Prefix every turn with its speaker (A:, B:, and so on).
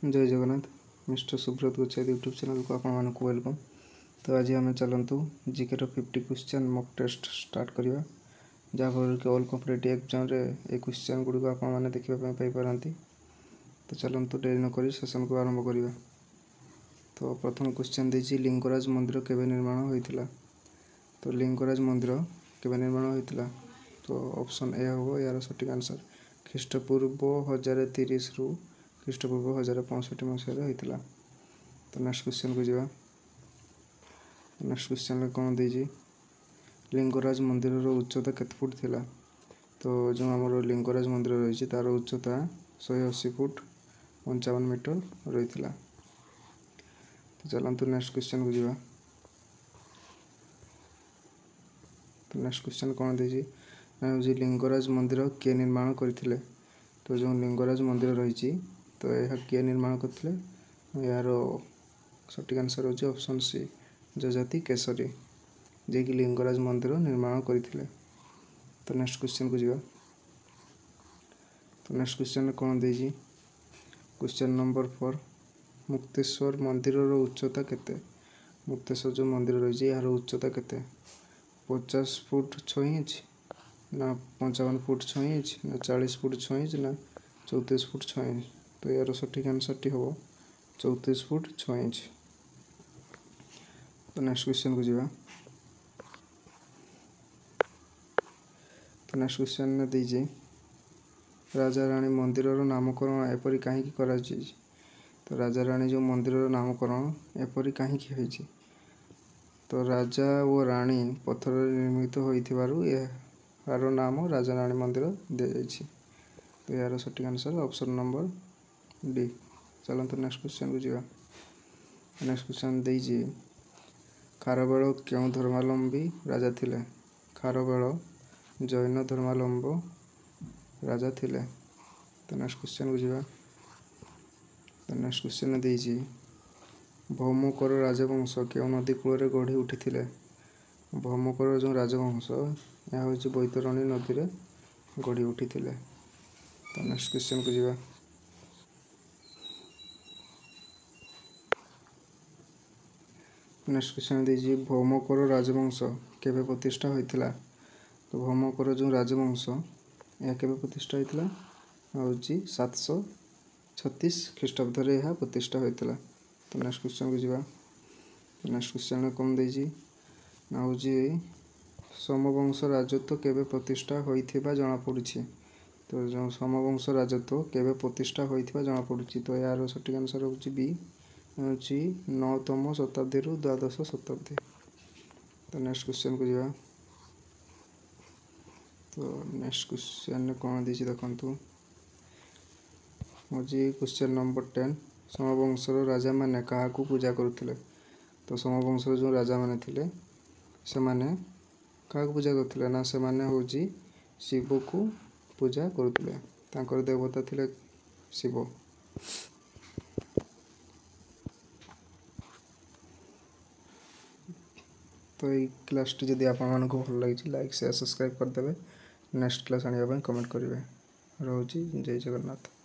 A: जय जगन्नाथ मिस्टर सुब्रत गुच्छाद YouTube channel को आपण मानक वेलकम। तो आज आम चलतु GK 50 question mock test start करवा जहाँफल कि ऑल कॉम्पिटिटिव एग्जाम रे ए क्वेश्चन गुड़ी को आपण मैंने देखा पारती। तो चलतु डेरी नक सेशन को आरंभ करवा। तो प्रथम क्वेश्चन देछि लिंगराज मंदिर केबे निर्माण होइतिला। तो लिंगराज मंदिर केबे निर्माण होइतिला। तो ऑप्शन ए हो यार सटीक आंसर ख्रीष्टपूर्व 1030 रु ख्रीष्टपूर्व 1065 मसीह होता। तो नेक्स्ट क्वेश्चन को जावा। नेक्स्ट क्वेश्चन कौन देजी लिंगराज मंदिर उच्चता केते फुट थिला। तो जो आमर लिंगराज मंदिर रही तार उच्चता 180 फुट 55 मीटर रही। तो चलतु नेक्स्ट क्वेश्चन को जावा। तो नेक्स्ट क्वेश्चन कौन देजी लिंगराज मंदिर किए निर्माण करथिले। तो जो लिंगराज मंदिर रही तो यह किए निर्माण करथिले यार सटीक आंसर होची ऑप्शन सी जजाति केसरी जे कि लिंगराज मंदिर निर्माण करथिले। तो नेक्स्ट क्वेश्चन को जावा। तो नेक्स्ट क्वेश्चन कौन देजी क्वेश्चन नंबर 4 मुक्तेश्वर मंदिर उच्चता केते। मुक्तेश्वर जो मंदिर रही यार उच्चता केते 50 फुट 6 इंच ना 55 फुट 6 इंच ना 40 फुट 6 इंच ना 34 फुट 6 इंच। तो यार सटीक आंसर टी हम 34 फुट 6 इंच। तो नेक्स्ट क्वेश्चन को जावा। तो नेक्स्ट क्वेश्चन दीजिए राजा रानी मंदिर नामकरण एपरी कहीं करा। तो राजा रानी जो मंदिर नामकरण एपरी कहीं होइछि। तो राजा और रानी पत्थर निर्मित होइथिबारु यार नाम राजा रानी मंदिर दे जाइछि। तो यार सटीक आंसर ऑप्शन नंबर डी। चलते नेक्स्ट क्वेश्चन को जावा। नेक्स्ट क्वेश्चन देइछि खारवेल क्यों धर्मावलंबी राजा थिले। खारवेल जैन धर्मावलंबी राजा थिले। तो नेक्स्ट क्वेश्चन को जावा। तो नेक्स्ट क्वेश्चन देइछि भौमकर राजवंश क्यों नदी कूल गढ़ी उठी। भौमकर जो राजवंश यह हूँ बैतरणी नदी में गढ़ी उठी। तो नेक्स्ट क्वेश्चन को जावा। नेक्स्ट क्वेश्चन दीजिए भौमकर राजवंश केबे प्रतिष्ठा होइतिला। तो भौमकर जो राजवंश यह केबे प्रतिष्ठा होइतिला हूँ 736 ख्रीष्टाब्द यह प्रतिष्ठा होइतिला। तो नेक्स्ट क्वेश्चन को जावा। नेक्स्ट क्वेश्चन कौन देजी ना हूँ सोमवंश राजत्व केबे प्रतिष्ठा होइथिबा जଣା पड़ुछि। तो जो सोमवंश राजत्व केबे प्रतिष्ठा होइथिबा जଣା पड़ुछि। तो यार सटीक आंसर होछि बी हूँ 9तम शताब्दी रु 12 शताब्दी। तो नेक्स्ट क्वेश्चन को जावा। तो नेक्स्ट क्वेश्चन कौन देछि देखंतु हूँ क्वेश्चन नंबर 10 सोमवंशर राजा माने क्या पूजा करुथिले। तो सोमवंशर जो राजा माने थिले से माने क्या पूजा करुथिले ना से माने हूँ शिव को पूजा करुथिले। तांकर देवता थिले शिव। तो ये क्लास टी जदि आपण मानको भल लगी लाइक शेयर सब्सक्राइब करदेवे। नेक्स्ट क्लास आने कमेंट करेंगे। रोची जय जगन्नाथ।